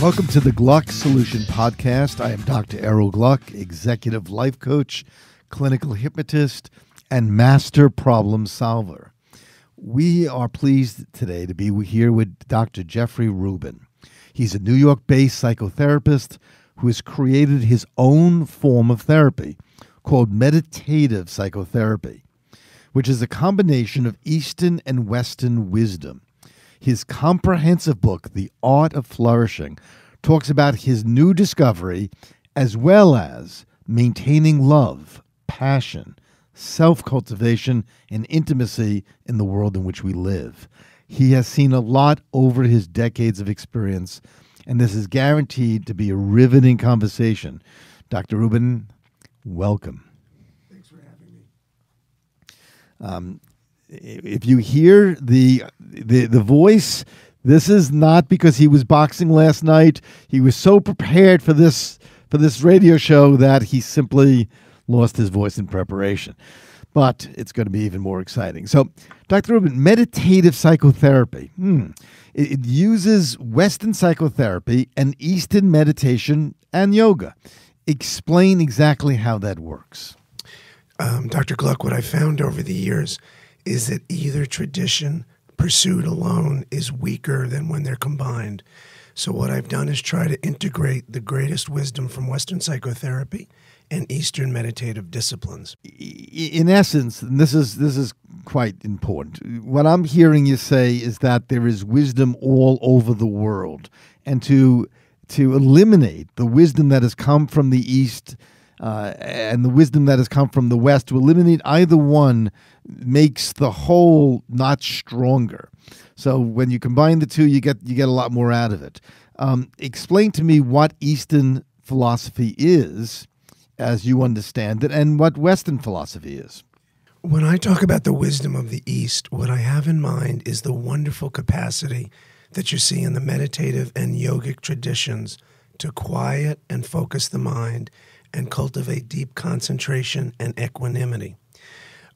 Welcome to the Gluck Solution Podcast. I am Dr. Errol Gluck, executive life coach, clinical hypnotist, and master problem solver. We are pleased today to be here with Dr. Jeffrey Rubin. He's a New York-based psychotherapist who has created his own form of therapy called meditative psychotherapy, which is a combination of Eastern and Western wisdom. His comprehensive book, The Art of Flourishing, talks about his new discovery as well as maintaining love, passion, self-cultivation, and intimacy in the world in which we live. He has seen a lot over his decades of experience, and this is guaranteed to be a riveting conversation. Dr. Rubin, welcome. Thanks for having me. If you hear the voice, this is not because he was boxing last night. He was so prepared for this radio show that he simply lost his voice in preparation. But it's going to be even more exciting. So, Dr. Rubin, meditative psychotherapy. It uses Western psychotherapy and Eastern meditation and yoga. Explain exactly how that works. Dr. Gluck, what I found over the years is that either tradition pursued alone is weaker than when they're combined. So what I've done is try to integrate the greatest wisdom from Western psychotherapy and Eastern meditative disciplines. In essence, and this is quite important, what I'm hearing you say is that there is wisdom all over the world, and to eliminate the wisdom that has come from the East and the wisdom that has come from the West, to eliminate either one makes the whole not stronger. So when you combine the two, you get a lot more out of it. Explain to me what Eastern philosophy is, as you understand it, and what Western philosophy is. When I talk about the wisdom of the East, what I have in mind is the wonderful capacity that you see in the meditative and yogic traditions to quiet and focus the mind and cultivate deep concentration and equanimity.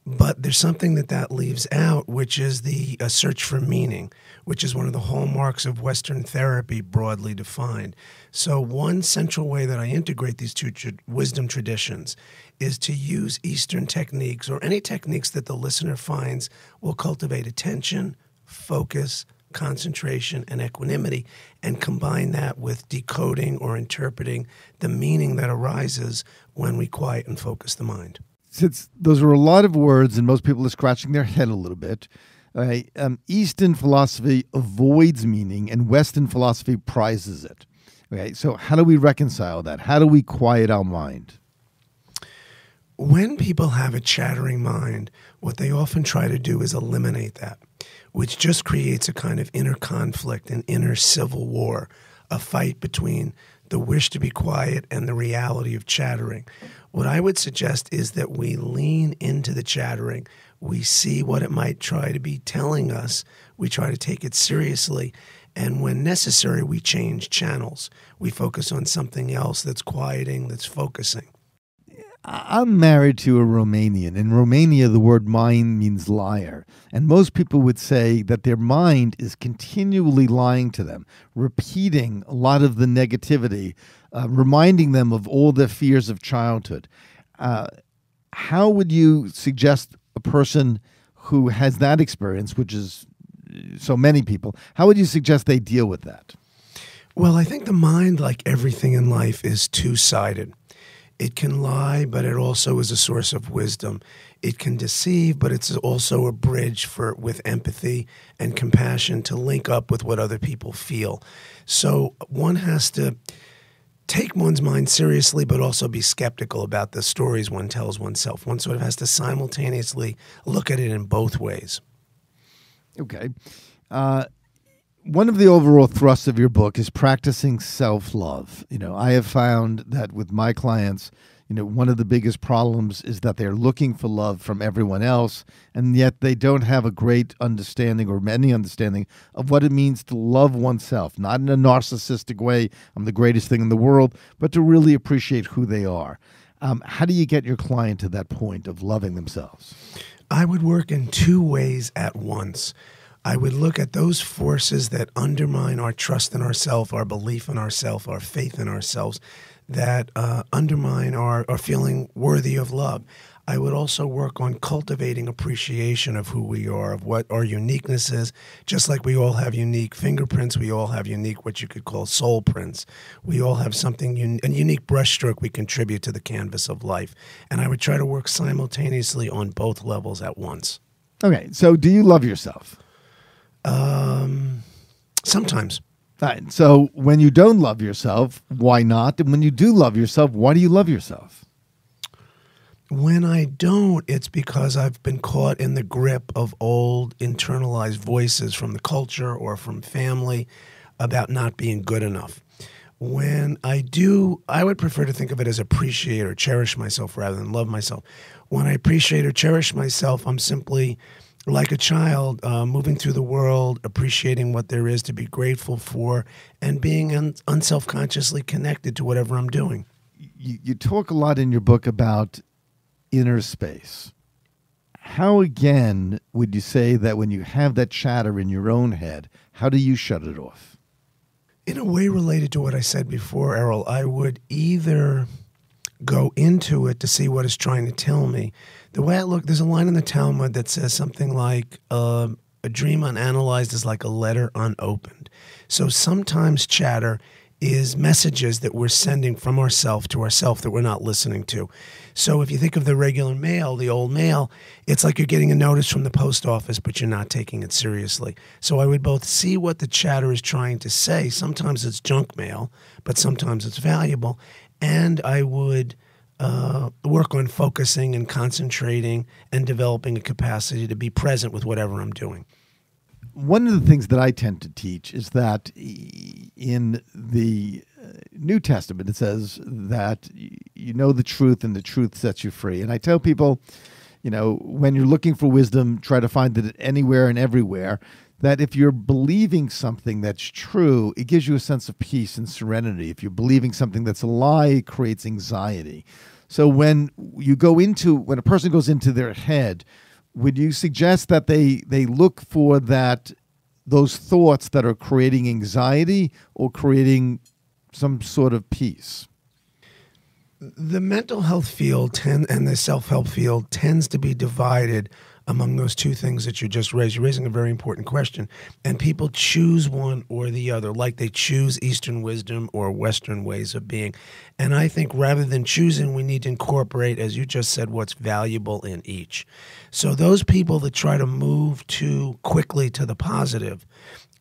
But there's something that leaves out, which is the search for meaning, which is one of the hallmarks of Western therapy broadly defined. So one central way that I integrate these two wisdom traditions is to use Eastern techniques, or any techniques that the listener finds will cultivate attention, focus, concentration, and equanimity, and combine that with decoding or interpreting the meaning that arises when we quiet and focus the mind. Since those are a lot of words and most people are scratching their head a little bit, Eastern philosophy avoids meaning and Western philosophy prizes it. Okay, so how do we reconcile that? How do we quiet our mind? When people have a chattering mind, what they often try to do is eliminate that, which just creates a kind of inner conflict, an inner civil war, a fight between the wish to be quiet and the reality of chattering. What I would suggest is that we lean into the chattering. We see what it might try to be telling us. We try to take it seriously. And when necessary, we change channels. We focus on something else that's quieting, that's focusing. I'm married to a Romanian. In Romania, the word mind means liar. And most people would say that their mind is continually lying to them, repeating a lot of the negativity, reminding them of all their fears of childhood. How would you suggest a person who has that experience, which is so many people, how would you suggest they deal with that? Well, I think the mind, like everything in life, is two-sided. It can lie, but it also is a source of wisdom. It can deceive, but it's also a bridge with empathy and compassion to link up with what other people feel. So one has to take one's mind seriously, but also be skeptical about the stories one tells oneself. One sort of has to simultaneously look at it in both ways. Okay. One of the overall thrusts of your book is practicing self-love. I have found that with my clients, one of the biggest problems is that they're looking for love from everyone else, and yet they don't have a great understanding or any understanding of what it means to love oneself, not in a narcissistic way, I'm the greatest thing in the world, but to really appreciate who they are. How do you get your client to that point of loving themselves? I would work in two ways at once. I would look at those forces that undermine our trust in ourselves, our belief in ourselves, our faith in ourselves, that undermine our feeling worthy of love. I would also work on cultivating appreciation of who we are, of what our uniqueness is. Just like we all have unique fingerprints, we all have unique, what you could call soul prints. We all have something, a unique brushstroke we contribute to the canvas of life. And I would try to work simultaneously on both levels at once. Okay, so do you love yourself? Sometimes. Right. So when you don't love yourself, why not? And when you do love yourself, why do you love yourself? When I don't, it's because I've been caught in the grip of old internalized voices from the culture or from family about not being good enough. When I do, I would prefer to think of it as appreciate or cherish myself rather than love myself. When I appreciate or cherish myself, I'm simply like a child moving through the world, appreciating what there is to be grateful for, and being unselfconsciously connected to whatever I'm doing. You talk a lot in your book about inner space. How, again, would you say that when you have that chatter in your own head, how do you shut it off? In a way related to what I said before, Errol, I would either go into it to see what it's trying to tell me. The way I look, there's a line in the Talmud that says something like, a dream unanalyzed is like a letter unopened. So sometimes chatter is messages that we're sending from ourself to ourself that we're not listening to. So if you think of the regular mail, the old mail, it's like you're getting a notice from the post office, but you're not taking it seriously. So I would both see what the chatter is trying to say. Sometimes it's junk mail, but sometimes it's valuable. And I would work on focusing and concentrating and developing a capacity to be present with whatever I'm doing. One of the things that I tend to teach is that in the New Testament, it says that you know the truth and the truth sets you free. And I tell people, when you're looking for wisdom, try to find it anywhere and everywhere, that if you're believing something that's true, it gives you a sense of peace and serenity. If you're believing something that's a lie, it creates anxiety. So when a person goes into their head, would you suggest that they look for those thoughts that are creating anxiety or creating some sort of peace? The mental health field and the self-help field tends to be divided among those two things that you just raised. You're raising a very important question. And people choose one or the other, like they choose Eastern wisdom or Western ways of being. And I think rather than choosing, we need to incorporate, as you just said, what's valuable in each. So those people that try to move too quickly to the positive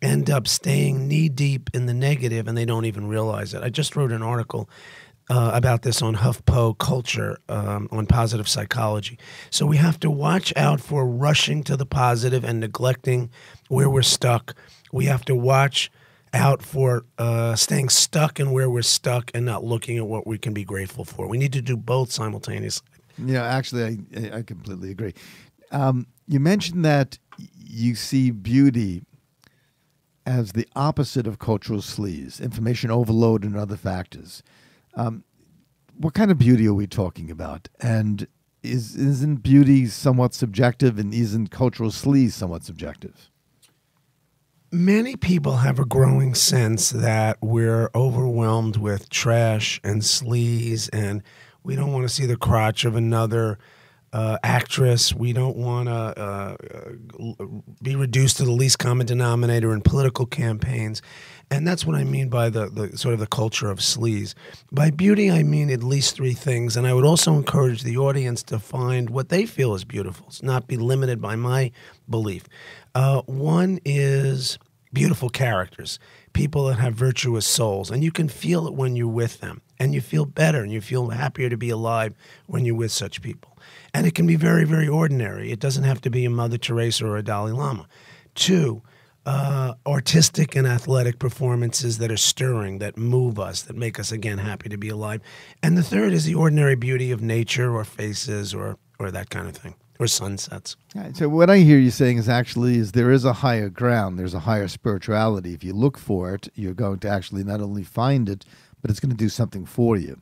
end up staying knee-deep in the negative, and they don't even realize it. I just wrote an article about this on HuffPo Culture on positive psychology. So we have to watch out for rushing to the positive and neglecting where we're stuck. We have to watch out for staying stuck in where we're stuck and not looking at what we can be grateful for. We need to do both simultaneously. Yeah, actually, I completely agree. You mentioned that you see beauty as the opposite of cultural sleaze, information overload, and other factors. What kind of beauty are we talking about? And isn't beauty somewhat subjective, and isn't cultural sleaze somewhat subjective? Many people have a growing sense that we're overwhelmed with trash and sleaze, and we don't want to see the crotch of another actress. We don't want to be reduced to the least common denominator in political campaigns. And that's what I mean by the sort of the culture of sleaze. By beauty, I mean at least three things. And I would also encourage the audience to find what they feel is beautiful, not be limited by my belief. One is beautiful characters, people that have virtuous souls. And you can feel it when you're with them. And you feel better and you feel happier to be alive when you're with such people. And it can be very, very ordinary. It doesn't have to be a Mother Teresa or a Dalai Lama. Two, artistic and athletic performances that are stirring, that move us, that make us, again, happy to be alive. And the third is the ordinary beauty of nature or faces or that kind of thing, or sunsets. Right, so what I hear you saying is there is a higher ground. There's a higher spirituality. If you look for it, you're going to actually not only find it, but it's going to do something for you.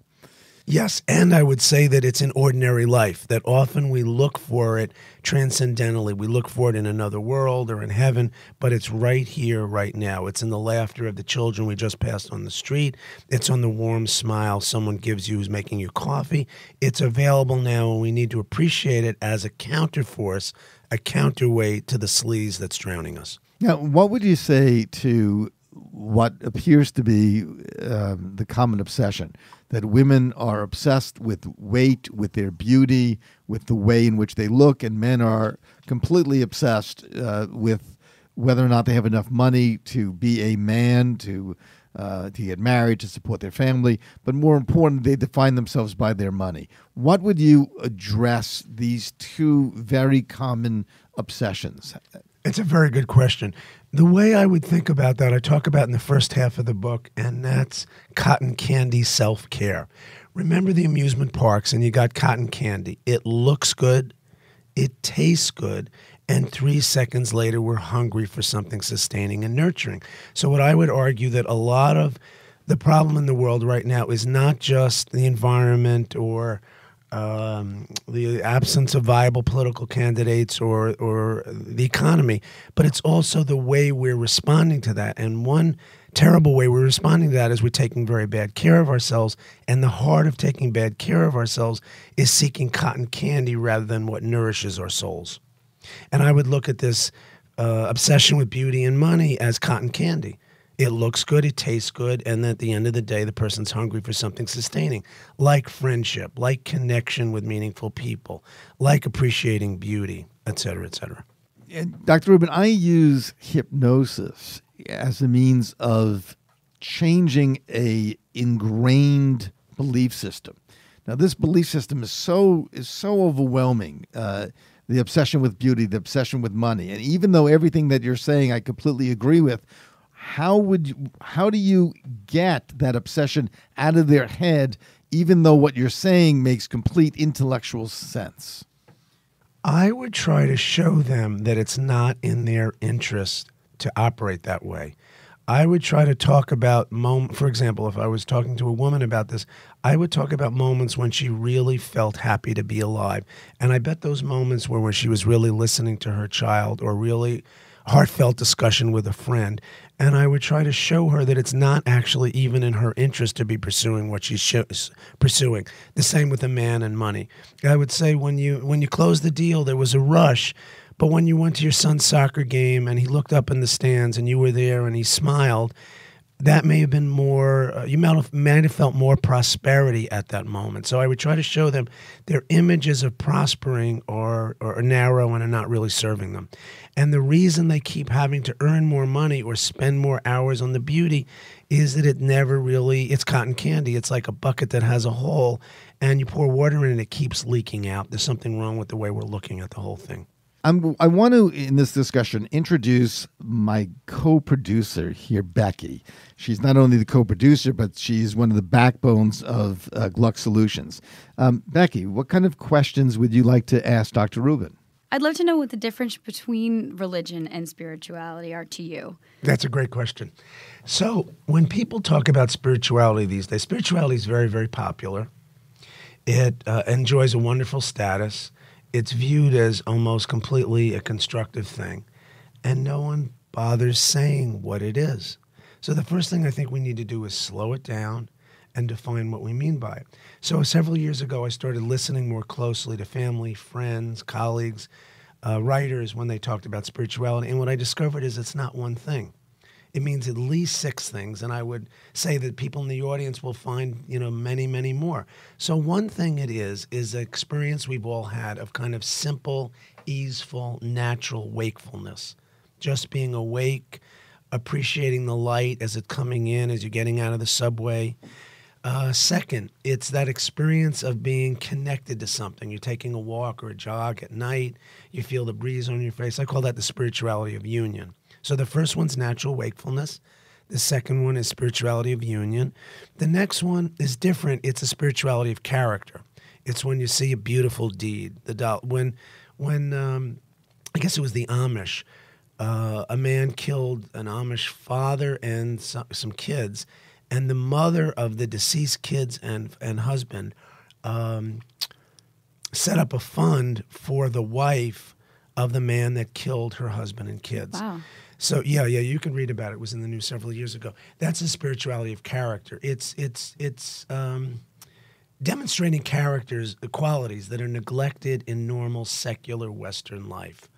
Yes, and I would say that it's in ordinary life, that often we look for it transcendentally. We look for it in another world or in heaven, but it's right here, right now. It's in the laughter of the children we just passed on the street. It's on the warm smile someone gives you who's making you coffee. It's available now, and we need to appreciate it as a counterforce, a counterweight to the sleaze that's drowning us. Now, what would you say to what appears to be the common obsession, that women are obsessed with weight, with their beauty, with the way in which they look, and men are completely obsessed with whether or not they have enough money to be a man, to get married, to support their family, but more important, they define themselves by their money. What would you address these two very common obsessions? It's a very good question. The way I would think about that, I talk about in the first half of the book, and that's cotton candy self-care. Remember the amusement parks, and you got cotton candy. It looks good, it tastes good, and 3 seconds later, we're hungry for something sustaining and nurturing. So what I would argue that a lot of the problem in the world right now is not just the environment or the absence of viable political candidates or the economy, but it's also the way we're responding to that. And one terrible way we're responding to that is we're taking very bad care of ourselves, and the heart of taking bad care of ourselves is seeking cotton candy rather than what nourishes our souls. And I would look at this obsession with beauty and money as cotton candy. It looks good, it tastes good, and at the end of the day, the person's hungry for something sustaining, like friendship, like connection with meaningful people, like appreciating beauty, et cetera, et cetera. Dr. Rubin, I use hypnosis as a means of changing a ingrained belief system. Now, this belief system is so overwhelming. The obsession with beauty, the obsession with money, and even though everything that you're saying I completely agree with, how do you get that obsession out of their head, even though what you're saying makes complete intellectual sense? I would try to show them that it's not in their interest to operate that way. I would try to talk about for example, if I was talking to a woman about this, I would talk about moments when she really felt happy to be alive. And I bet those moments were when she was really listening to her child or really heartfelt discussion with a friend. And I would try to show her that it's not actually even in her interest to be pursuing what she's pursuing. The same with a man and money. I would say when you closed the deal, there was a rush. But when you went to your son's soccer game and he looked up in the stands and you were there and he smiled, that may have been more, you might have felt more prosperity at that moment. So I would try to show them their images of prospering are narrow and are not really serving them. And the reason they keep having to earn more money or spend more hours on the beauty is that it's cotton candy. It's like a bucket that has a hole and you pour water in and it keeps leaking out. There's something wrong with the way we're looking at the whole thing. I want to, in this discussion, introduce my co-producer here, Becky. She's not only the co-producer, but she's one of the backbones of Gluck Solutions. Becky, what kind of questions would you like to ask Dr. Rubin? I'd love to know what the difference between religion and spirituality are to you. That's a great question. So when people talk about spirituality these days, spirituality is very, very popular. It enjoys a wonderful status. It's viewed as almost completely a constructive thing, and no one bothers saying what it is. So the first thing I think we need to do is slow it down and define what we mean by it. So several years ago, I started listening more closely to family, friends, colleagues, writers when they talked about spirituality, and what I discovered is it's not one thing. It means at least 6 things, and I would say that people in the audience will find, many, many more. So one thing it is an experience we've all had of kind of simple, easeful, natural wakefulness. Just being awake, appreciating the light as it's coming in, as you're getting out of the subway. Second, it's that experience of being connected to something. You're taking a walk or a jog at night. You feel the breeze on your face. I call that the spirituality of union. So the first one's natural wakefulness. The second one is spirituality of union. The next one is different. It's a spirituality of character. It's when you see a beautiful deed. When I guess it was the Amish. A man killed an Amish father and some kids, And the mother of the deceased kids and husband set up a fund for the wife of the man that killed her husband and kids. Wow. So yeah, you can read about it. It was in the news several years ago. That's the spirituality of character. It's demonstrating characters, qualities that are neglected in normal secular Western life.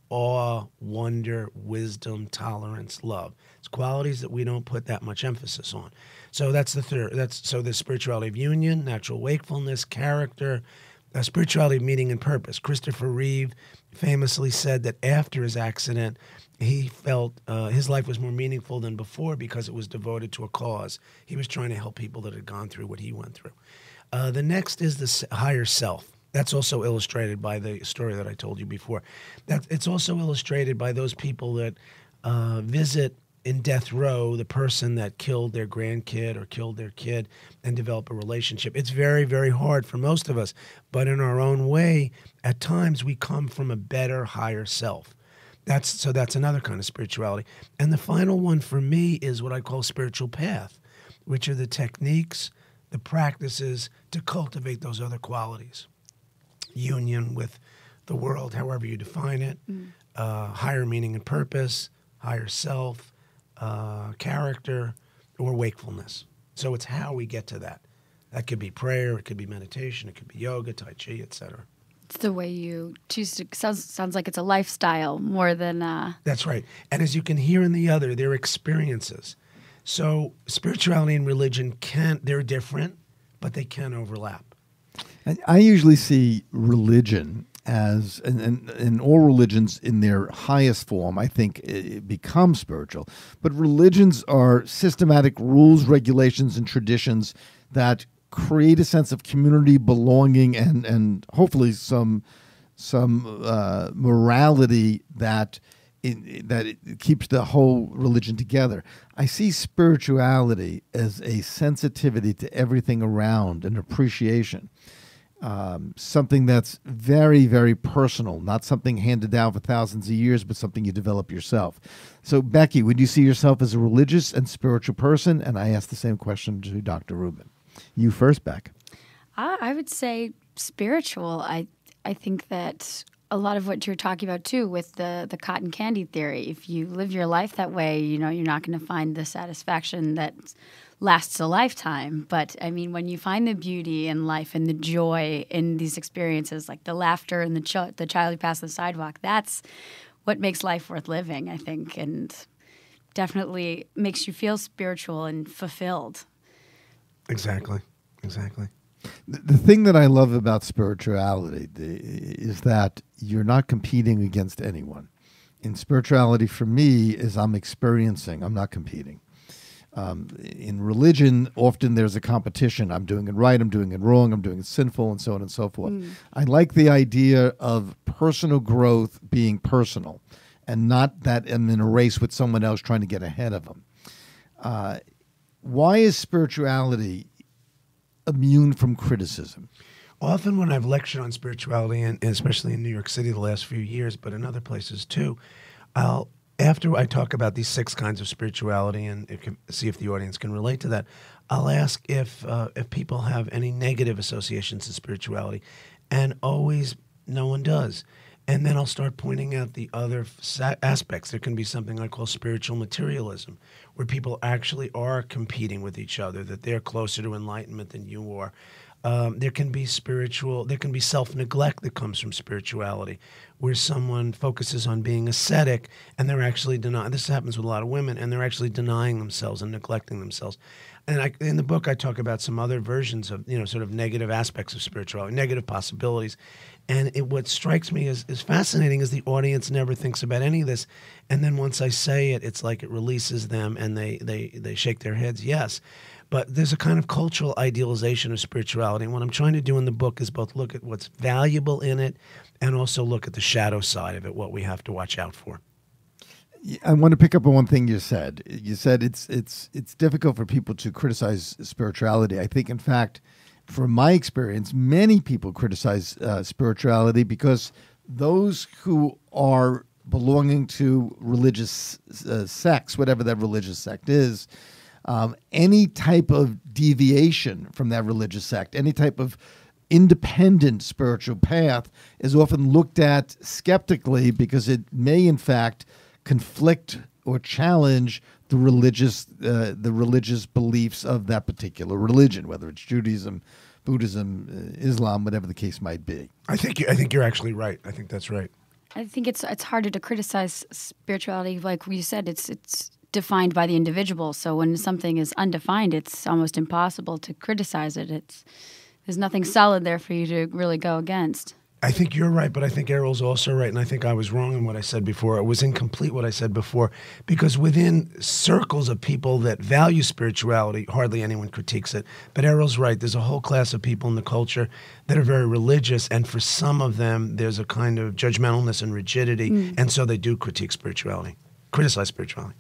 Awe, wonder, wisdom, tolerance, love. It's qualities that we don't put that much emphasis on. So that's the third. So the spirituality of union, natural wakefulness, character, spirituality of meaning and purpose. Christopher Reeve famously said that after his accident, he felt his life was more meaningful than before because it was devoted to a cause. He was trying to help people that had gone through what he went through. The next is the higher self. That's also illustrated by the story that I told you before. It's also illustrated by those people that visit in death row the person that killed their grandkid or killed their kid and develop a relationship. It's very, very hard for most of us, but in our own way, at times we come from a better, higher self. That's another kind of spirituality. And the final one for me is what I call spiritual path, which are the techniques, the practices to cultivate those other qualities. Union with the world, however you define it, higher meaning and purpose, higher self, character, or wakefulness. So it's how we get to that. That could be prayer, it could be meditation, it could be yoga, tai chi, etc. It's the way you choose to. Sounds like it's a lifestyle more than. That's right. And as you can hear in the other, they're experiences. So spirituality and religion they're different, but they can overlap. And I usually see religion as, and all religions in their highest form, I think, it becomes spiritual. But religions are systematic rules, regulations, and traditions that create a sense of community, belonging, and hopefully some morality that it keeps the whole religion together. I see spirituality as a sensitivity to everything around, an appreciation. Something that's very, very personal, not something handed down for thousands of years, but something you develop yourself. So, Becky, would you see yourself as a religious and spiritual person? And I asked the same question to Dr. Rubin. You first, Beck. I would say spiritual. I think that a lot of what you're talking about, too, with the cotton candy theory, if you live your life that way, you're not going to find the satisfaction that lasts a lifetime. But, I mean, when you find the beauty in life and the joy in these experiences, like the laughter and the child who passed the sidewalk, that's what makes life worth living, I think, and definitely makes you feel spiritual and fulfilled. Exactly. The thing that I love about spirituality is that you're not competing against anyone. In spirituality, for me, is I'm experiencing, I'm not competing. In religion, often there's a competition. I'm doing it right, I'm doing it wrong, I'm doing it sinful, and so on and so forth. I like the idea of personal growth being personal and not that I'm in a race with someone else trying to get ahead of them. Why is spirituality immune from criticism? Often when I've lectured on spirituality, and especially in New York City the last few years, but in other places too, after I talk about these 6 kinds of spirituality and see if the audience can relate to that, I'll ask if people have any negative associations to spirituality, and always no one does. And then I'll start pointing out the other aspects. There can be something I call spiritual materialism, where people actually are competing with each other, that they're closer to enlightenment than you are. There can be self-neglect that comes from spirituality, where someone focuses on being ascetic and they're actually denying. This happens with a lot of women, and they're actually denying themselves and neglecting themselves. And in the book, I talk about some other versions of, sort of negative aspects of spirituality, negative possibilities. And what strikes me as fascinating is the audience never thinks about any of this. And then once I say it, it's like it releases them and they shake their heads, yes. But there's a kind of cultural idealization of spirituality. And what I'm trying to do in the book is both look at what's valuable in it and also look at the shadow side of it, what we have to watch out for. I want to pick up on one thing you said. You said it's difficult for people to criticize spirituality. I think, in fact, from my experience, many people criticize spirituality because those who are belonging to religious sects, whatever that religious sect is, Any type of deviation from that religious sect, any type of independent spiritual path is often looked at skeptically because it may in fact conflict or challenge the religious beliefs of that particular religion, whether it's Judaism, Buddhism, Islam, whatever the case might be. I think you're actually right. I think that's right. I think it's harder to criticize spirituality. Like you said, it's defined by the individual. So when something is undefined, it's almost impossible to criticize it. There's nothing solid there for you to really go against. I think you're right, but I think Errol's also right, and I think I was wrong in what I said before. It was incomplete what I said before, because within circles of people that value spirituality, hardly anyone critiques it. But Errol's right. There's a whole class of people in the culture that are very religious, and for some of them, there's a kind of judgmentalness and rigidity, and so they do critique spirituality, criticize spirituality.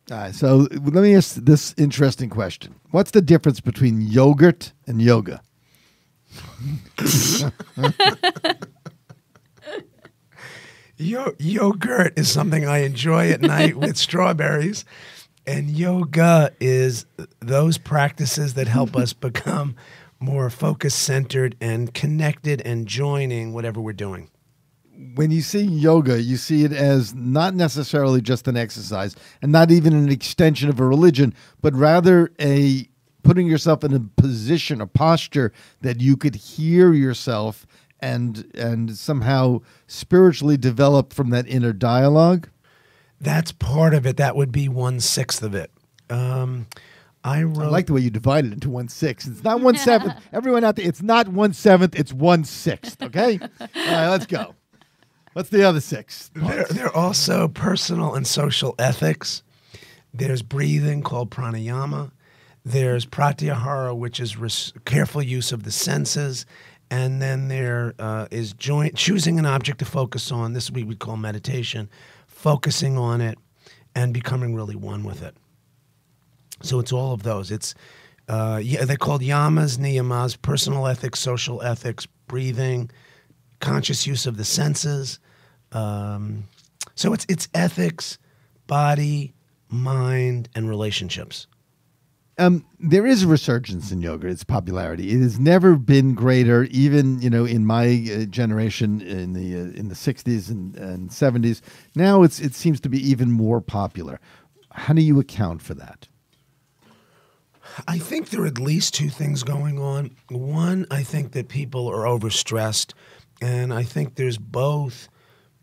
All right, so let me ask this interesting question. What's the difference between yogurt and yoga? Yogurt is something I enjoy at night with strawberries, and yoga is those practices that help us become more focused, centered, and connected and joining whatever we're doing. When you see yoga, you see it as not necessarily just an exercise and not even an extension of a religion, but rather putting yourself in a position, a posture that you could hear yourself and somehow spiritually develop from that inner dialogue? That's part of it. That would be 1/6 of it. I like the way you divide it into 1/6. It's not 1/7. Everyone out there, it's not 1/7. It's 1/6. Okay. All right, let's go. What's the other 6? There are also personal and social ethics. There's breathing called pranayama. There's pratyahara, which is careful use of the senses. And then there is choosing an object to focus on. This we would call meditation, focusing on it and becoming really one with it. So it's all of those. It's they're called yamas, niyamas, personal ethics, social ethics, breathing, conscious use of the senses. So it's ethics, body, mind, and relationships. There is a resurgence in yoga, its popularity. It has never been greater, even in my generation in the 60s and 70s. Now it seems to be even more popular. How do you account for that? I think there are at least 2 things going on. One, I think that people are overstressed, and I think there's both.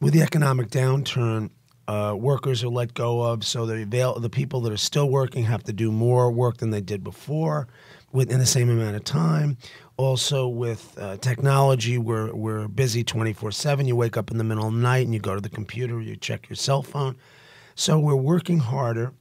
With the economic downturn, workers are let go of, so the people that are still working have to do more work than they did before within the same amount of time. Also, with technology, we're busy 24/7. You wake up in the middle of the night and you go to the computer, you check your cell phone. So we're working harder,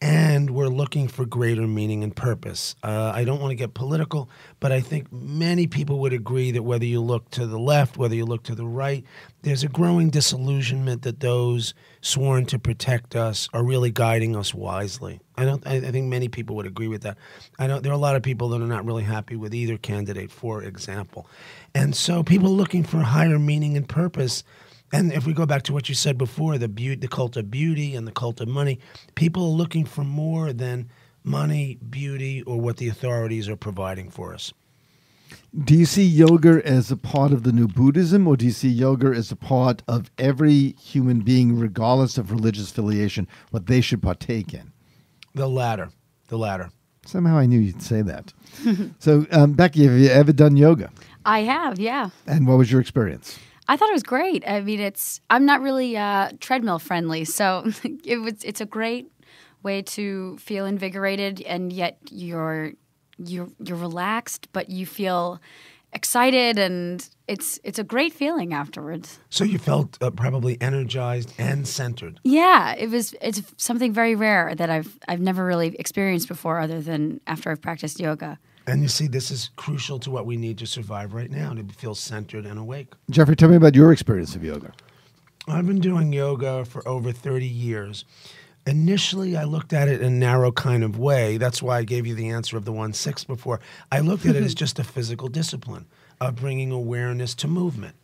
and we're looking for greater meaning and purpose. I don't want to get political, but I think many people would agree that whether you look to the left, whether you look to the right, there's a growing disillusionment that those sworn to protect us are really guiding us wisely. I think many people would agree with that. There are a lot of people that are not really happy with either candidate, for example. And so people are looking for higher meaning and purpose. And if we go back to what you said before, the cult of beauty and the cult of money, people are looking for more than money, beauty, or what the authorities are providing for us. Do you see yoga as a part of the new Buddhism, or do you see yoga as a part of every human being, regardless of religious affiliation, what they should partake in? The latter. The latter. Somehow I knew you'd say that. So, Becky, have you ever done yoga? I have, yeah. And what was your experience? I thought it was great. I mean, I'm not really treadmill friendly, so it's a great way to feel invigorated, and yet you're relaxed, but you feel excited, and it's a great feeling afterwards. So you felt probably energized and centered. Yeah, it's something very rare that I've never really experienced before, other than after I've practiced yoga. And you see, this is crucial to what we need to survive right now, to feel centered and awake. Jeffrey, tell me about your experience of yoga. I've been doing yoga for over 30 years. Initially, I looked at it in a narrow kind of way. That's why I gave you the answer of the 1/6 before. I looked at it as just a physical discipline of bringing awareness to movement.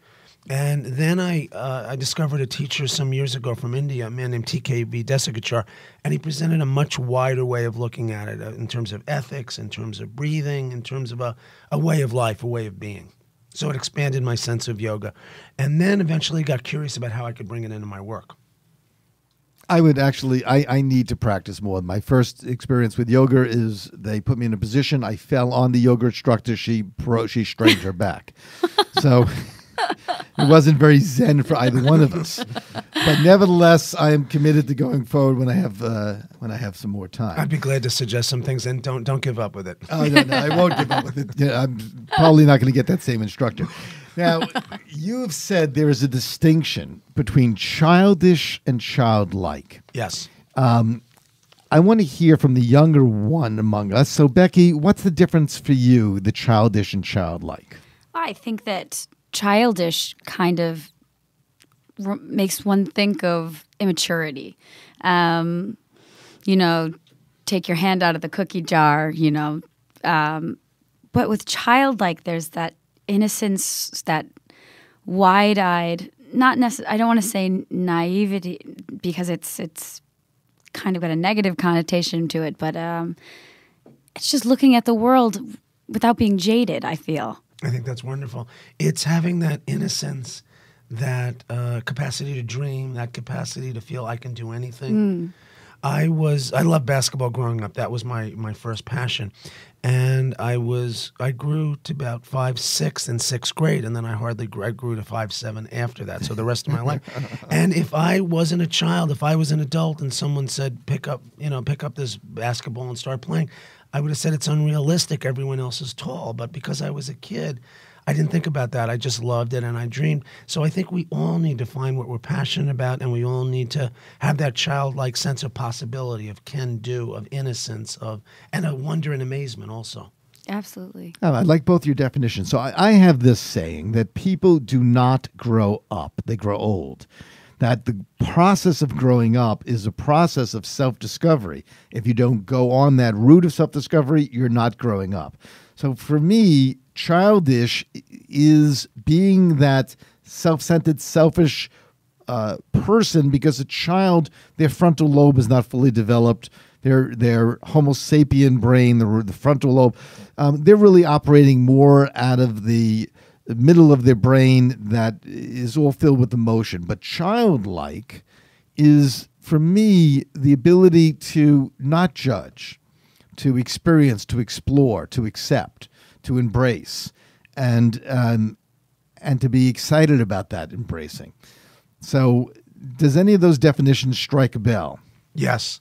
And then I discovered a teacher some years ago from India, a man named T.K.B. Desikachar, and he presented a much wider way of looking at it in terms of ethics, in terms of breathing, in terms of a way of life, a way of being. So it expanded my sense of yoga. And then eventually got curious about how I could bring it into my work. I would actually, I need to practice more. My first experience with yoga is they put me in a position. I fell on the yoga instructor. She strained her back. So it wasn't very zen for either one of us. But nevertheless, I am committed to going forward when I have some more time. I'd be glad to suggest some things, and don't give up with it. Oh, no, I won't give up with it. Yeah, I'm probably not going to get that same instructor. Now, you've said there is a distinction between childish and childlike. Yes. I want to hear from the younger one among us. So, Becky, what's the difference for you, the childish and childlike? I think that childish kind of makes one think of immaturity. You know, take your hand out of the cookie jar, you know. But with childlike, there's that innocence, that wide-eyed, not necessarily, I don't want to say naivety because it's kind of got a negative connotation to it, but it's just looking at the world without being jaded, I feel. I think that's wonderful. It's having that innocence, that capacity to dream, that capacity to feel I can do anything. I loved basketball growing up. That was my first passion. And I grew to about 5'6" in sixth grade, and then I grew to 5'7" after that. So the rest of my life. And if I wasn't a child, if I was an adult, and someone said pick up this basketball and start playing, I would have said it's unrealistic. Everyone else is tall. But because I was a kid, I didn't think about that. I just loved it and I dreamed. So I think we all need to find what we're passionate about, and we all need to have that childlike sense of possibility, of can-do, of innocence, and a wonder and amazement also. Absolutely. Oh, I like both your definitions. So I have this saying that people do not grow up, they grow old. That the process of growing up is a process of self-discovery. If you don't go on that route of self-discovery, you're not growing up. So for me, childish is being that self-centered, selfish person, because a child, their frontal lobe is not fully developed. Their Homo sapien brain, the frontal lobe, they're really operating more out of the middle of their brain that is all filled with emotion. But childlike is, for me, the ability to not judge, to experience, to explore, to accept, to embrace, and to be excited about that embracing. So does any of those definitions strike a bell? Yes.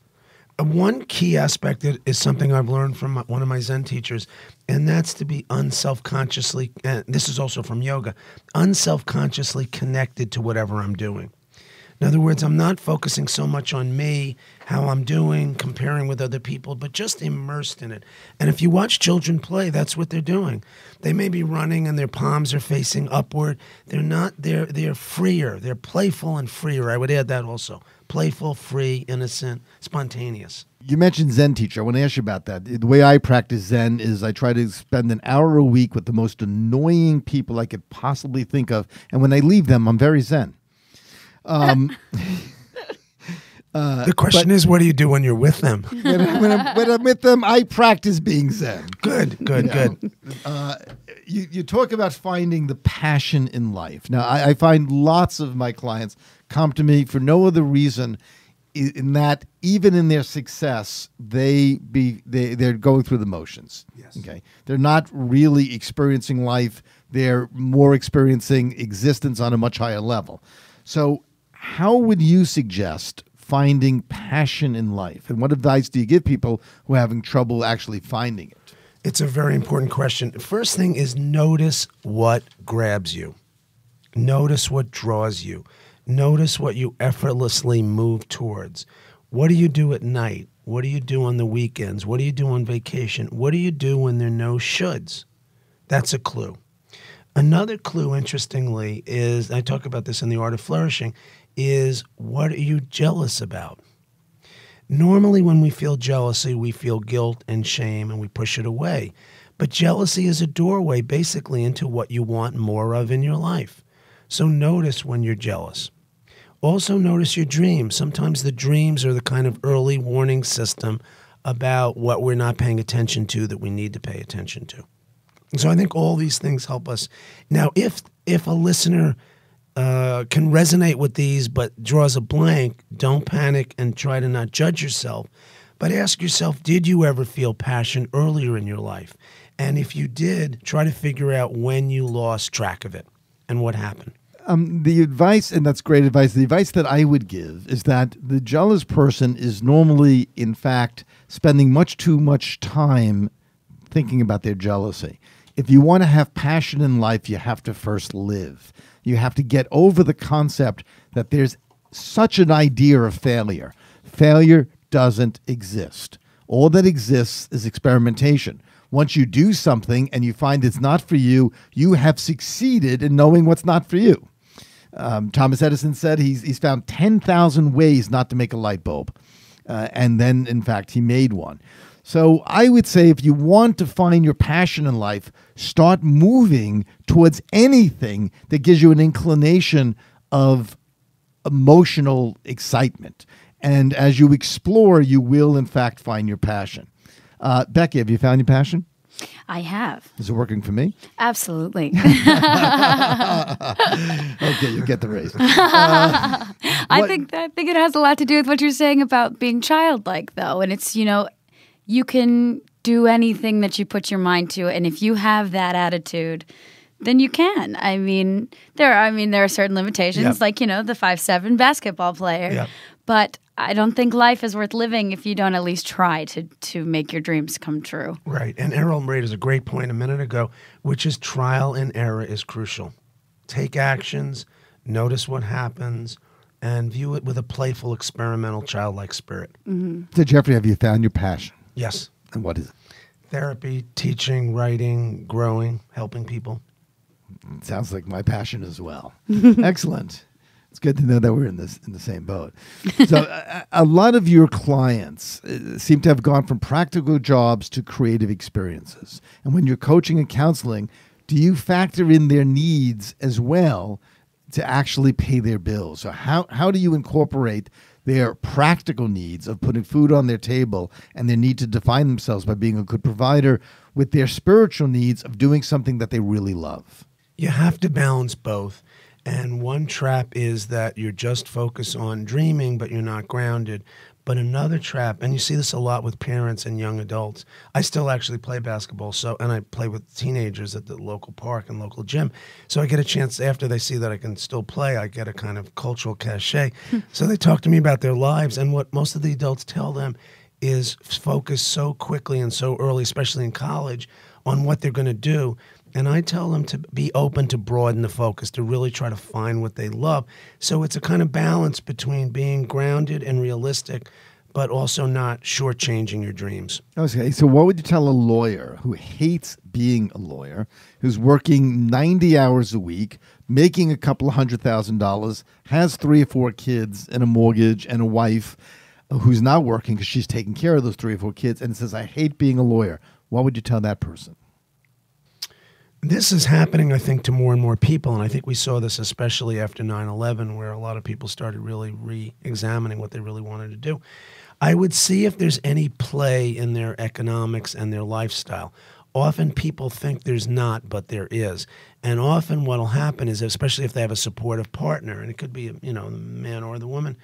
One key aspect is something I've learned from one of my Zen teachers, and that's to be unselfconsciously, and this is also from yoga, unselfconsciously connected to whatever I'm doing. In other words, I'm not focusing so much on me, how I'm doing, comparing with other people, but just immersed in it. And if you watch children play, that's what they're doing. They may be running and their palms are facing upward. They're freer. They're playful and freer. I would add that also. Playful, free, innocent, spontaneous. You mentioned Zen teacher. I want to ask you about that. The way I practice Zen is I try to spend an hour a week with the most annoying people I could possibly think of. And when I leave them, I'm very Zen. The question is, what do you do when you're with them? When I'm with them, I practice being Zen. Good. You talk about finding the passion in life. Now, I find lots of my clients come to me for no other reason in that even in their success, they're going through the motions. Yes. Okay. They're not really experiencing life. They're more experiencing existence on a much higher level. So how would you suggest finding passion in life? And what advice do you give people who are having trouble actually finding it? It's a very important question. First thing is notice what grabs you. Notice what draws you. Notice what you effortlessly move towards. What do you do at night? What do you do on the weekends? What do you do on vacation? What do you do when there are no shoulds? That's a clue. Another clue, interestingly, is, I talk about this in The Art of Flourishing, is what are you jealous about? Normally when we feel jealousy, we feel guilt and shame and we push it away. But jealousy is a doorway basically into what you want more of in your life. So notice when you're jealous. Also notice your dreams. Sometimes the dreams are the kind of early warning system about what we're not paying attention to that we need to pay attention to. And so I think all these things help us. Now, if a listener can resonate with these but draws a blank, don't panic and try to not judge yourself. But ask yourself, did you ever feel passion earlier in your life? And if you did, try to figure out when you lost track of it and what happened. The advice, and that's great advice, the advice that I would give is that the jealous person is normally, in fact, spending much too much time thinking about their jealousy. If you want to have passion in life, you have to first live. You have to get over the concept that there's such an idea of failure. Failure doesn't exist. All that exists is experimentation. Once you do something and you find it's not for you, you have succeeded in knowing what's not for you. Thomas Edison said he's found 10,000 ways not to make a light bulb. And then, in fact, he made one. So I would say if you want to find your passion in life, start moving towards anything that gives you an inclination of emotional excitement. And as you explore, you will, in fact, find your passion. Becky, have you found your passion? I have. Is it working for me? Absolutely. Okay, you get the raise. I think it has a lot to do with what you're saying about being childlike, though. And it's, you can do anything that you put your mind to. And if you have that attitude, then you can. There are certain limitations, Yep. like, the 5'7" basketball player. Yep. But I don't think life is worth living if you don't at least try to make your dreams come true. Right. And Errol made us a great point a minute ago, which is trial and error is crucial. Take actions, notice what happens, and view it with a playful, experimental, childlike spirit. Mm-hmm. So, Jeffrey, have you found your passion? Yes. And what is it? Therapy, teaching, writing, growing, helping people. It sounds like my passion as well. Excellent. It's good to know that we're in the same boat. So a lot of your clients seem to have gone from practical jobs to creative experiences. And when you're coaching and counseling, do you factor in their needs as well to actually pay their bills? So how do you incorporate their practical needs of putting food on their table and their need to define themselves by being a good provider with their spiritual needs of doing something that they really love? You have to balance both. And one trap is that you're just focused on dreaming, but you're not grounded. But another trap, and you see this a lot with parents and young adults. I still actually play basketball, and I play with teenagers at the local park and local gym. So I get a chance, after they see that I can still play, I get a kind of cultural cachet. So they talk to me about their lives, and what most of the adults tell them is focus so quickly and so early, especially in college, on what they're going to do. And I tell them to be open to broaden the focus, to really try to find what they love. So it's a kind of balance between being grounded and realistic, but also not shortchanging your dreams. Okay, so what would you tell a lawyer who hates being a lawyer, who's working 90 hours a week, making a couple of $100,000, has 3 or 4 kids and a mortgage and a wife who's not working because she's taking care of those 3 or 4 kids, and says, I hate being a lawyer? What would you tell that person? This is happening, I think, to more and more people, and I think we saw this especially after 9/11, where a lot of people started really re-examining what they really wanted to do. I would see if there's any play in their economics and their lifestyle. Often people think there's not, but there is. And often what will happen is, especially if they have a supportive partner, and it could be, the man or the woman,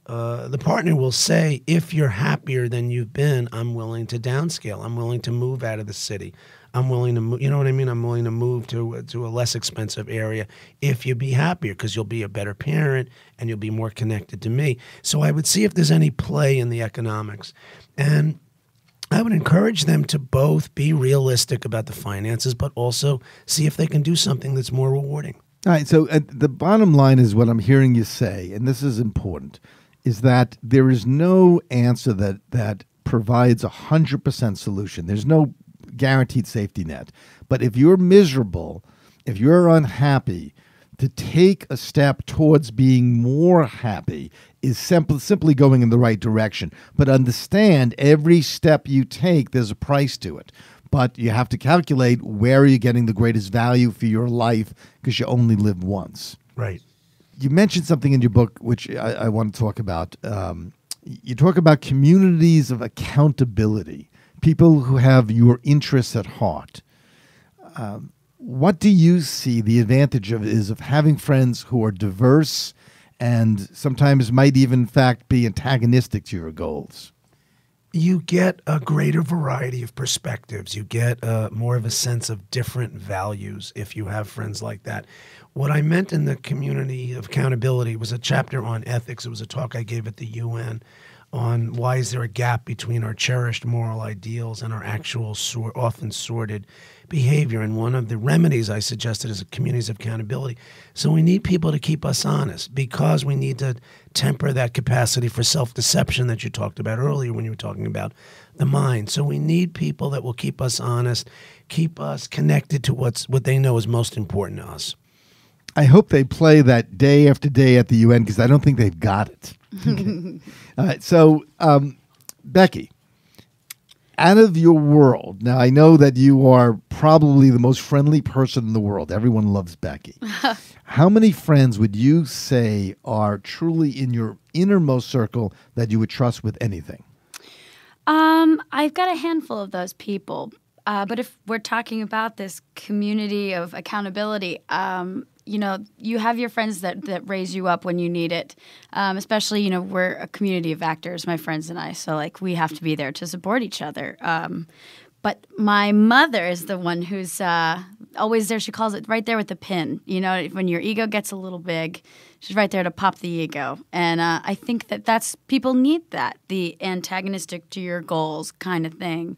the partner will say, if you're happier than you've been, I'm willing to downscale. I'm willing to move out of the city. I'm willing to move, I'm willing to move to a less expensive area if you be happier, because you'll be a better parent and you'll be more connected to me. So I would see if there's any play in the economics. And I would encourage them to both be realistic about the finances, but also see if they can do something that's more rewarding. All right, so the bottom line is what I'm hearing you say, and this is important, is that there is no answer that provides 100% solution. There's no guaranteed safety net. But if you're miserable, if you're unhappy, to take a step towards being more happy is simply going in the right direction. But understand, every step you take, there's a price to it. but you have to calculate where are you getting the greatest value for your life because you only live once. Right. You mentioned something in your book, which I want to talk about. You talk about communities of accountability, people who have your interests at heart. What do you see the advantage of having friends who are diverse and sometimes might even, in fact, be antagonistic to your goals? You get a greater variety of perspectives. You get more of a sense of different values if you have friends like that. What I meant in the community of accountability was a chapter on ethics. It was a talk I gave at the UN on why is there a gap between our cherished moral ideals and our actual often sordid behavior. And one of the remedies I suggested is communities of accountability. So we need people to keep us honest because we need to temper that capacity for self-deception that you talked about earlier when you were talking about the mind. So we need people that will keep us honest, keep us connected to what they know is most important to us. I hope they play that day after day at the UN because I don't think they've got it. Okay. All right. So, Becky, out of your world, now I know that you are probably the most friendly person in the world. Everyone loves Becky. How many friends would you say are truly in your innermost circle that you would trust with anything? I've got a handful of those people. But if we're talking about this community of accountability, you have your friends that raise you up when you need it. Especially, we're a community of actors, my friends and I. So, we have to be there to support each other. But my mother is the one who's always there. She calls it right there with the pin. When your ego gets a little big, she's right there to pop the ego. And I think that's people need that, the antagonistic to your goals kind of thing.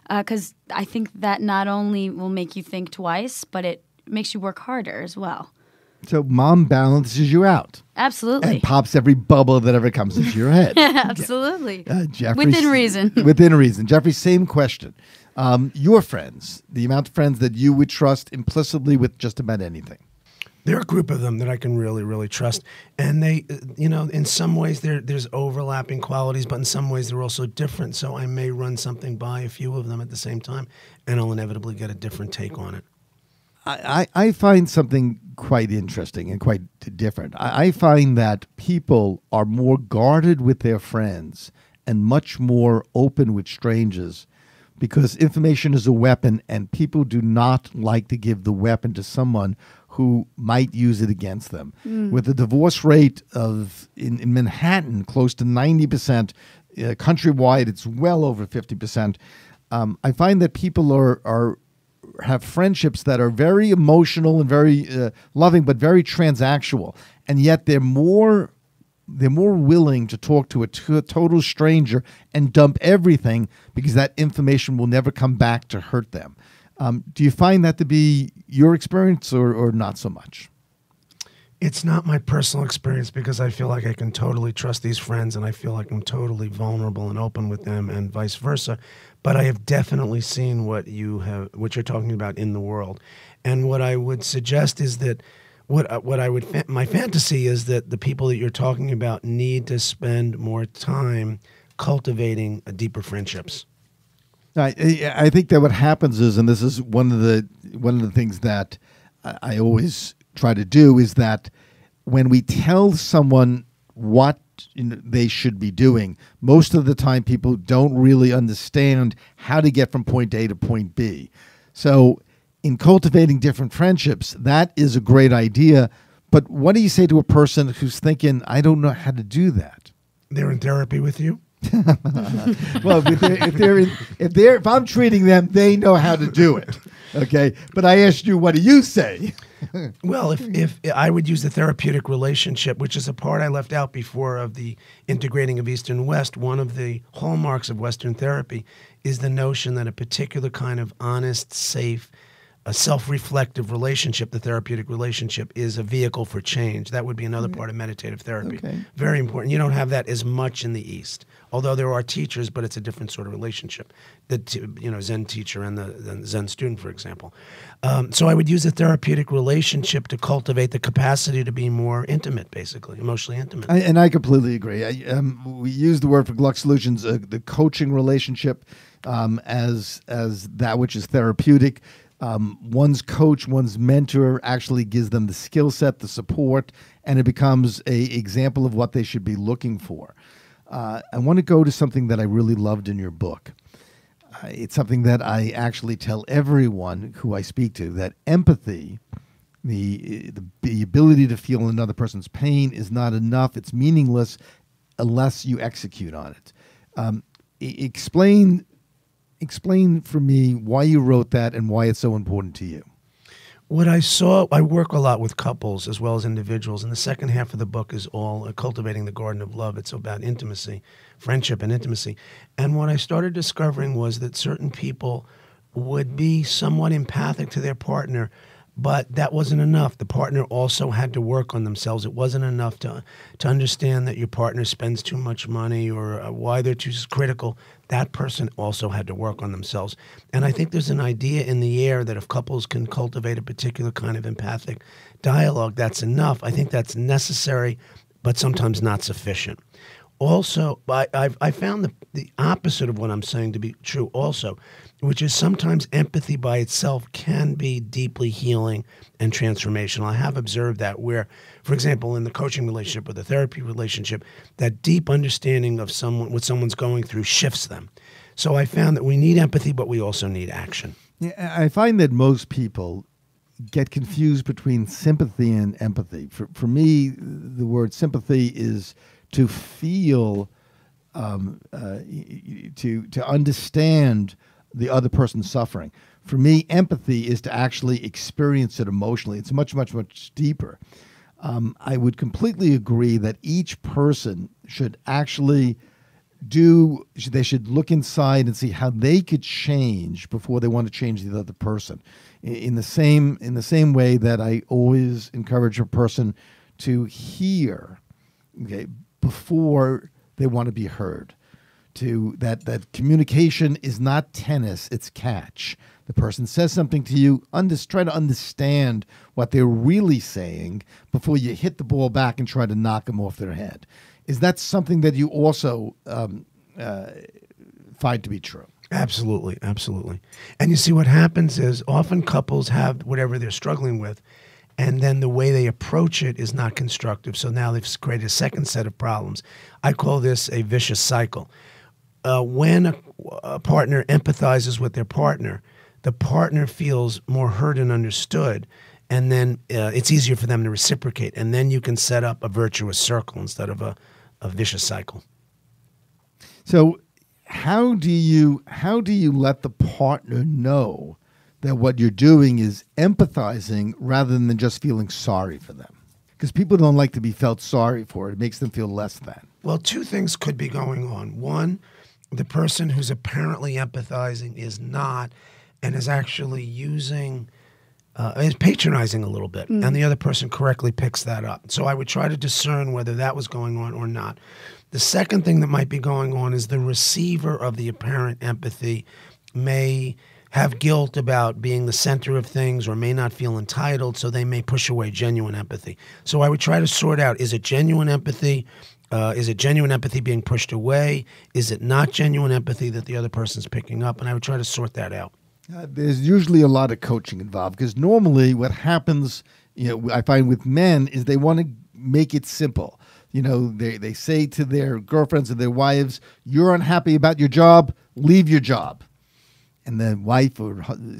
Because I think that not only will make you think twice, but it makes you work harder as well. So mom balances you out. Absolutely. And pops every bubble that ever comes into your head. Absolutely. Jeffrey, within reason. Within reason. Jeffrey, same question. Your friends, the amount of friends that you would trust implicitly with just about anything. There are a group of them that I can really, really trust. And they, in some ways there's overlapping qualities, but in some ways they're also different. So I may run something by a few of them at the same time, and I'll inevitably get a different take on it. I find something quite interesting and quite different. I find that people are more guarded with their friends and much more open with strangers because information is a weapon and people do not like to give the weapon to someone who might use it against them. With the divorce rate in Manhattan close to 90%, countrywide it's well over 50%, I find that people have friendships that are very emotional and very loving, but very transactional, and yet they're more willing to talk to a total stranger and dump everything because that information will never come back to hurt them. Do you find that to be your experience or not so much? It's not my personal experience because I feel like I can totally trust these friends and I feel like I'm totally vulnerable and open with them and vice versa. But I have definitely seen what you're talking about in the world. And what I would suggest is that my fantasy is that the people that you're talking about need to spend more time cultivating deeper friendships. I think that what happens is, and this is one of the things that I always try to do, is that when we tell someone what they should be doing, most of the time people don't really understand how to get from point A to point B. So in cultivating different friendships, that is a great idea. But what do you say to a person who's thinking, I don't know how to do that? They're in therapy with you? Well, if I'm treating them, they know how to do it. Okay, but I asked you, what do you say? Well, if I would use the therapeutic relationship, which is a part I left out before of the integrating of East and West, one of the hallmarks of Western therapy is the notion that a particular kind of honest, safe, a self-reflective relationship, the therapeutic relationship, is a vehicle for change. That would be another part of meditative therapy. Okay. Very important. You don't have that as much in the East, although there are teachers, but it's a different sort of relationship. The Zen teacher and the Zen student, for example. So I would use a therapeutic relationship to cultivate the capacity to be more intimate, basically, emotionally intimate. And I completely agree. We use the word for Gluck Solutions, the coaching relationship, as that which is therapeutic. One's coach, one's mentor actually gives them the skill set, the support, and it becomes an example of what they should be looking for. I want to go to something that I really loved in your book. It's something that I actually tell everyone who I speak to, that empathy, the ability to feel another person's pain, is not enough. It's meaningless unless you execute on it. Explain for me why you wrote that and why it's so important to you. What I saw, I work a lot with couples as well as individuals, and the second half of the book is all cultivating the garden of love. It's about intimacy, friendship and intimacy. And what I started discovering was that certain people would be somewhat empathic to their partner, but that wasn't enough. The partner also had to work on themselves. It wasn't enough to understand that your partner spends too much money or why they're too critical. That person also had to work on themselves. And I think there's an idea in the air that if couples can cultivate a particular kind of empathic dialogue, that's enough. I think that's necessary, but sometimes not sufficient. Also, I found the opposite of what I'm saying to be true also, which is sometimes empathy by itself can be deeply healing and transformational. I have observed that where, for example, in the coaching relationship or the therapy relationship, that deep understanding of what someone's going through shifts them. So I found that we need empathy, but we also need action. Yeah, I find that most people get confused between sympathy and empathy. For me, the word sympathy is to feel, to understand the other person's suffering. For me, empathy is to actually experience it emotionally. It's much, much, much deeper. I would completely agree that each person should actually they should look inside and see how they could change before they want to change the other person. In the same way that I always encourage a person to hear, okay, before they want to be heard. That communication is not tennis, it's catch. The person says something to you, try to understand what they're really saying before you hit the ball back and try to knock them off their head. Is that something that you also find to be true? Absolutely, absolutely. And you see what happens is often couples have whatever they're struggling with, and then the way they approach it is not constructive. So now they've created a second set of problems. I call this a vicious cycle. When a partner empathizes with their partner, the partner feels more heard and understood, and then it's easier for them to reciprocate. And then you can set up a virtuous circle instead of a vicious cycle. So how do you let the partner know that what you're doing is empathizing rather than just feeling sorry for them? Because people don't like to be felt sorry for. It makes them feel less than. Well, two things could be going on. One, the person who's apparently empathizing is not, and is actually is patronizing a little bit, and the other person correctly picks that up. So I would try to discern whether that was going on or not. The second thing that might be going on is the receiver of the apparent empathy may have guilt about being the center of things or may not feel entitled, so they may push away genuine empathy. So I would try to sort out, is it genuine empathy? Is it genuine empathy being pushed away? Is it not genuine empathy that the other person's picking up? And I would try to sort that out. There's usually a lot of coaching involved because normally what happens, I find with men is they want to make it simple. They say to their girlfriends or their wives, "You're unhappy about your job, leave your job." And the wife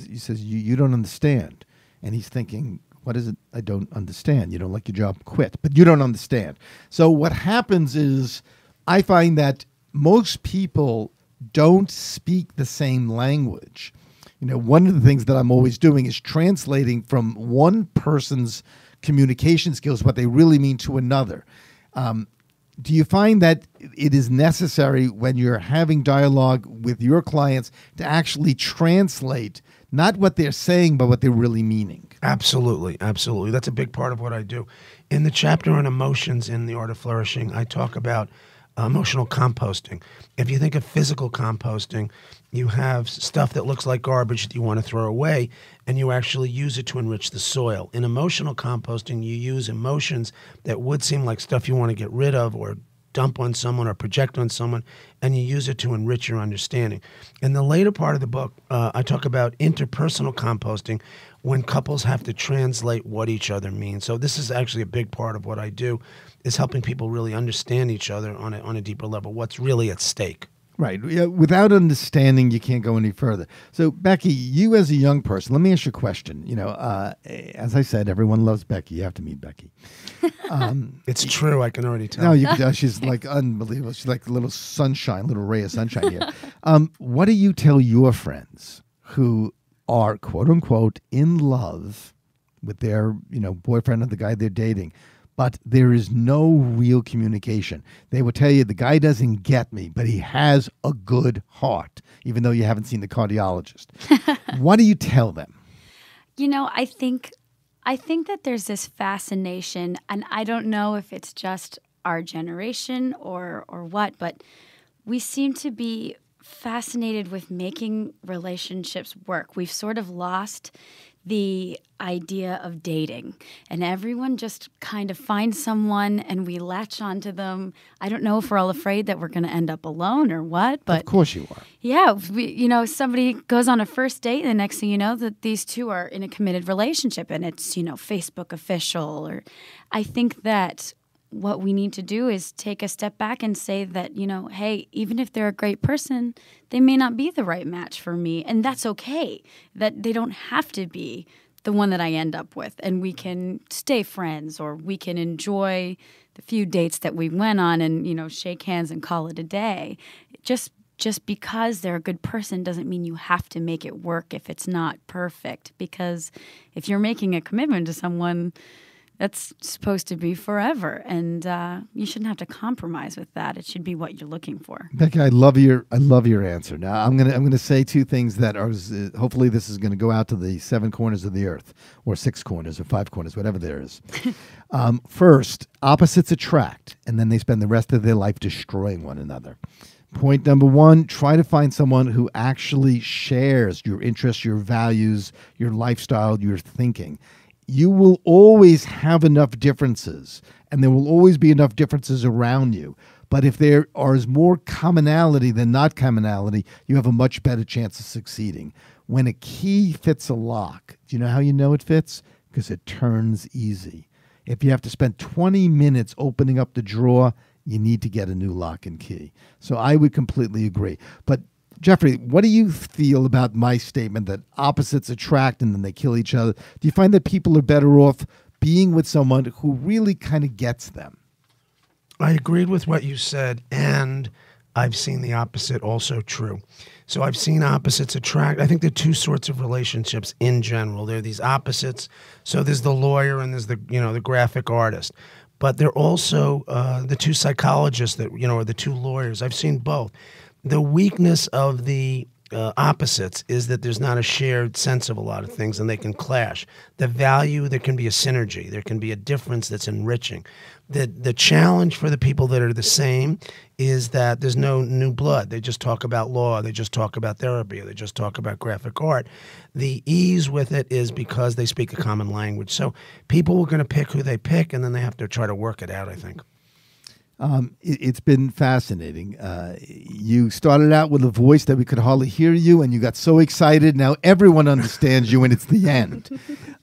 he says, you don't understand. And he's thinking, what is it I don't understand? You don't like your job, quit. But you don't understand. So what happens is I find that most people don't speak the same language. One of the things that I'm always doing is translating from one person's communication skills what they really mean to another. Do you find that it is necessary when you're having dialogue with your clients to actually translate Not what they're saying, but what they're really meaning. Absolutely, absolutely. That's a big part of what I do. In the chapter on emotions in The Art of Flourishing, I talk about emotional composting. If you think of physical composting, you have stuff that looks like garbage that you want to throw away, and you actually use it to enrich the soil. In emotional composting, you use emotions that would seem like stuff you want to get rid of or dump on someone or project on someone, and you use it to enrich your understanding. In the later part of the book, I talk about interpersonal composting, when couples have to translate what each other means. So this is actually a big part of what I do, is helping people really understand each other on a deeper level, what's really at stake. Right. Yeah, without understanding, you can't go any further. So, Becky, you as a young person, let me ask you a question. As I said, everyone loves Becky. You have to meet Becky. It's true. I can already tell. No, you can tell she's like unbelievable. She's like a little sunshine, little ray of sunshine here. What do you tell your friends who are, quote unquote, in love with their, boyfriend or the guy they're dating, but there is no real communication? They will tell you, the guy doesn't get me, but he has a good heart, even though you haven't seen the cardiologist. What do you tell them? I think that there's this fascination, and I don't know if it's just our generation or what, but we seem to be fascinated with making relationships work. We've sort of lost the idea of dating, and everyone just kind of finds someone and we latch onto them. I don't know if we're all afraid that we're going to end up alone or what, but of course you are. Yeah, somebody goes on a first date, and the next thing you know, that these two are in a committed relationship, and it's Facebook official. Or I think that what we need to do is take a step back and say that, hey, even if they're a great person, they may not be the right match for me. And that's okay. That they don't have to be the one that I end up with. And we can stay friends, or we can enjoy the few dates that we went on and, shake hands and call it a day. Just because they're a good person doesn't mean you have to make it work if it's not perfect. Because if you're making a commitment to someone, that's supposed to be forever, and you shouldn't have to compromise with that. It should be what you're looking for. Becky, I love your answer. Now I'm gonna say two things that are hopefully this is gonna go out to the 7 corners of the earth, or 6 corners, or 5 corners, whatever there is. First, opposites attract, and then they spend the rest of their life destroying one another. Point number 1, try to find someone who actually shares your interests, your values, your lifestyle, your thinking. You will always have enough differences, and there will always be enough differences around you. But if there is more commonality than not commonality, you have a much better chance of succeeding. When a key fits a lock, do you know how you know it fits? Because it turns easy. If you have to spend 20 minutes opening up the drawer, you need to get a new lock and key. So I would completely agree. But Jeffrey, what do you feel about my statement that opposites attract and then they kill each other? Do you find that people are better off being with someone who really kind of gets them? I agreed with what you said, and I've seen the opposite also true. So I've seen opposites attract. I think there are 2 sorts of relationships in general. There are these opposites. So there's the lawyer and there's the graphic artist. But there are also the 2 psychologists that, or the 2 lawyers. I've seen both. The weakness of the opposites is that there's not a shared sense of a lot of things, and they can clash. The value, there can be a synergy. There can be a difference that's enriching. The challenge for the people that are the same is that there's no new blood. They just talk about law. They just talk about therapy. They just talk about graphic art. The ease with it is because they speak a common language. So people are going to pick who they pick, and then they have to try to work it out, I think. It's been fascinating. You started out with a voice that we could hardly hear you, and you got so excited. Now everyone understands you, and it's the end.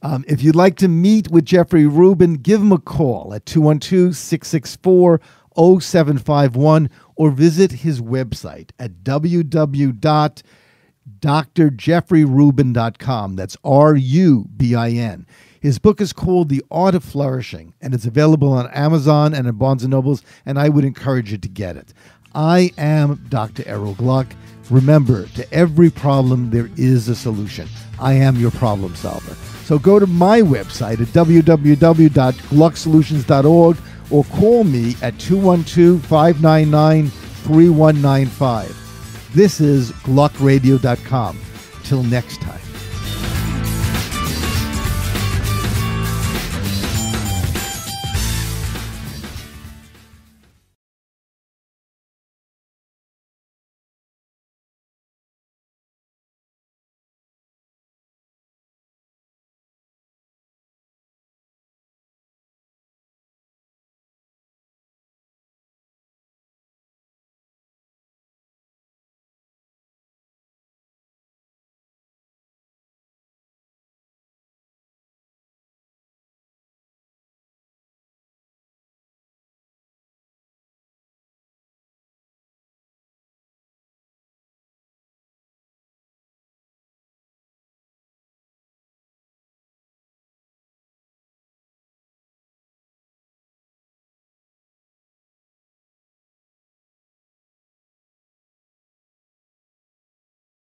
If you'd like to meet with Jeffrey Rubin, give him a call at 212-664-0751 or visit his website at www.drjeffreyrubin.com. That's Rubin. His book is called The Art of Flourishing, and it's available on Amazon and at Barnes & Nobles, and I would encourage you to get it. I am Dr. Errol Gluck. Remember, to every problem, there is a solution. I am your problem solver. So go to my website at www.glucksolutions.org or call me at 212-599-3195. This is gluckradio.com. Till next time.